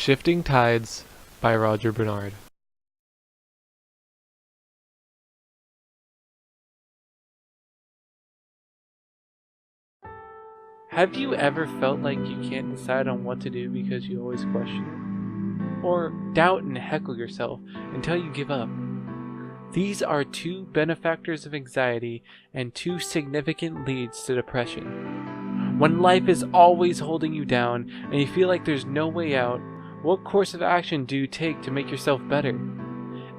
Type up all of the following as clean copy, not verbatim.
Shifting Tides by Roger Bernard. Have you ever felt like you can't decide on what to do because you always question it? Or doubt and heckle yourself until you give up? These are two benefactors of anxiety and two significant leads to depression. When life is always holding you down and you feel like there's no way out, what course of action do you take to make yourself better?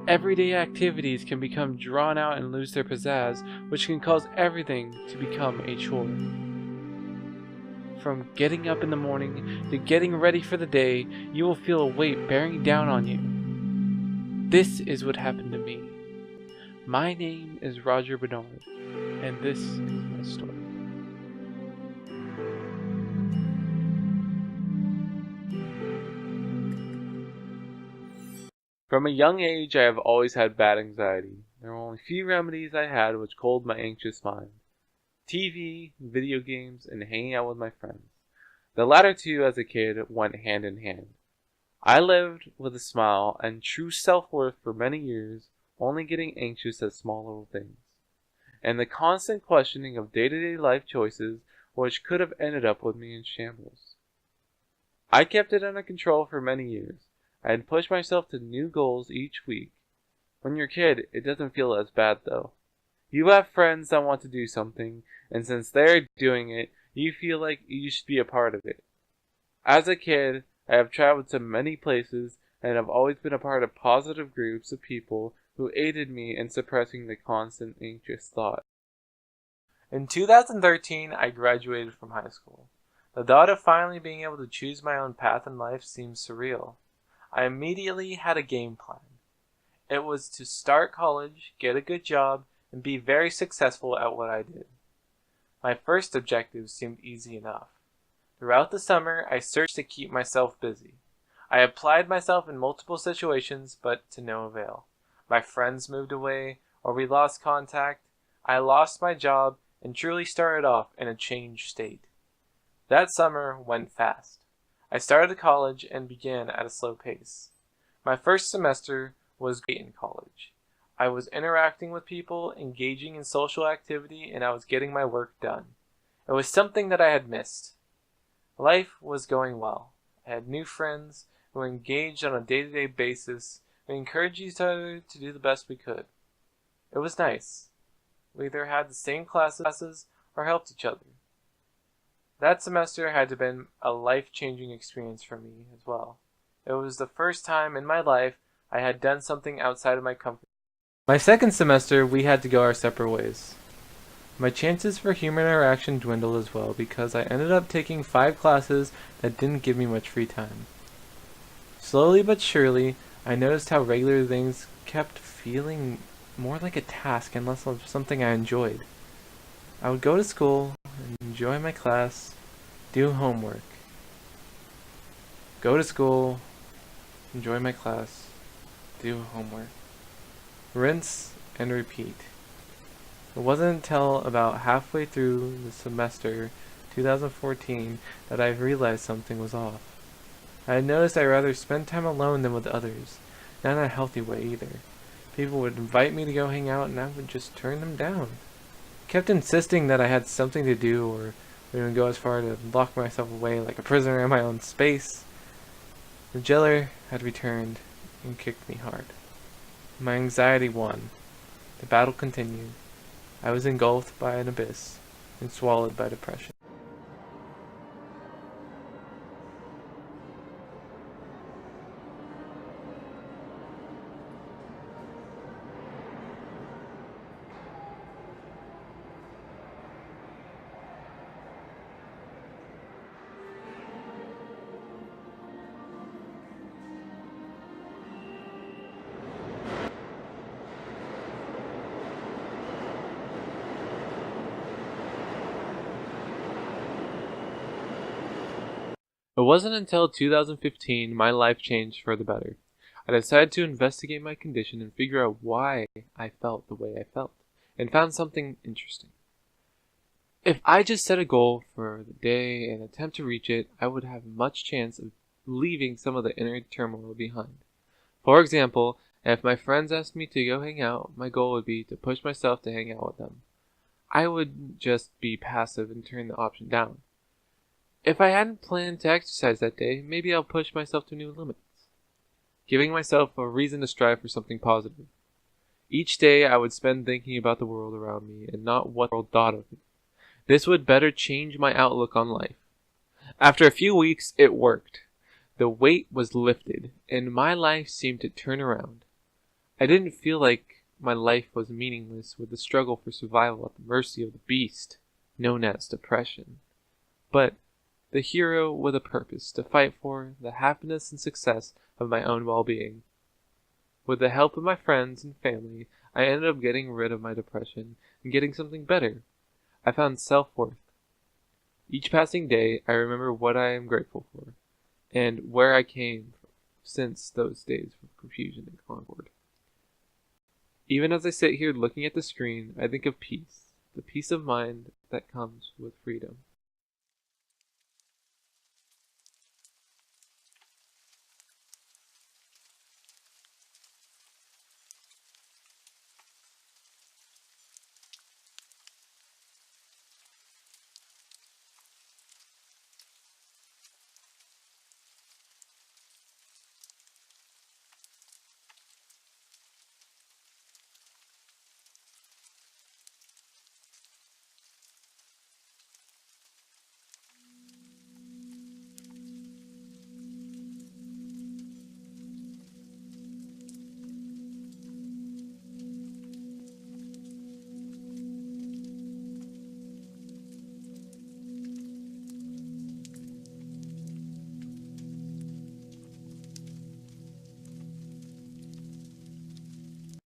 Everyday activities can become drawn out and lose their pizzazz, which can cause everything to become a chore. From getting up in the morning to getting ready for the day, you will feel a weight bearing down on you. This is what happened to me. My name is Roger Bernard, and this is my story. From a young age, I have always had bad anxiety. There were only few remedies I had which cooled my anxious mind. TV, video games, and hanging out with my friends. The latter two, as a kid, went hand in hand. I lived with a smile and true self-worth for many years, only getting anxious at small little things, and the constant questioning of day-to-day life choices which could have ended up with me in shambles. I kept it under control for many years. I had pushed myself to new goals each week. When you're a kid, it doesn't feel as bad though. You have friends that want to do something, and since they're doing it, you feel like you should be a part of it. As a kid, I have traveled to many places and have always been a part of positive groups of people who aided me in suppressing the constant anxious thought. In 2013, I graduated from high school. The thought of finally being able to choose my own path in life seemed surreal. I immediately had a game plan. It was to start college, get a good job, and be very successful at what I did. My first objective seemed easy enough. Throughout the summer, I searched to keep myself busy. I applied myself in multiple situations, but to no avail. My friends moved away, or we lost contact. I lost my job and truly started off in a changed state. That summer went fast. I started college and began at a slow pace. My first semester was great in college. I was interacting with people, engaging in social activity, and I was getting my work done. It was something that I had missed. Life was going well. I had new friends who were engaged on a day-to-day basis. We encouraged each other to do the best we could. It was nice. We either had the same classes or helped each other. That semester had to have been a life-changing experience for me as well. It was the first time in my life I had done something outside of my comfort zone. My second semester, we had to go our separate ways. My chances for human interaction dwindled as well because I ended up taking 5 classes that didn't give me much free time. Slowly but surely, I noticed how regular things kept feeling more like a task and less of something I enjoyed. I would go to school, enjoy my class, do homework. Go to school, enjoy my class, do homework. Rinse and repeat. It wasn't until about halfway through the semester, 2014, that I realized something was off. I had noticed I'd rather spend time alone than with others, not in a healthy way either. People would invite me to go hang out and I would just turn them down. I kept insisting that I had something to do or would even go as far to lock myself away like a prisoner in my own space. The jailer had returned and kicked me hard. My anxiety won. The battle continued. I was engulfed by an abyss and swallowed by depression. It wasn't until 2015 my life changed for the better. I decided to investigate my condition and figure out why I felt the way I felt, and found something interesting. If I just set a goal for the day and attempt to reach it, I would have much chance of leaving some of the inner turmoil behind. For example, if my friends asked me to go hang out, my goal would be to push myself to hang out with them. I would just be passive and turn the option down. If I hadn't planned to exercise that day, maybe I'll push myself to new limits, giving myself a reason to strive for something positive. Each day I would spend thinking about the world around me and not what the world thought of me. This would better change my outlook on life. After a few weeks, it worked. The weight was lifted, and my life seemed to turn around. I didn't feel like my life was meaningless with the struggle for survival at the mercy of the beast known as depression, but the hero with a purpose to fight for the happiness and success of my own well-being. With the help of my friends and family, I ended up getting rid of my depression and getting something better. I found self-worth. Each passing day, I remember what I am grateful for and where I came from since those days of confusion and concord. Even as I sit here looking at the screen, I think of peace, the peace of mind that comes with freedom.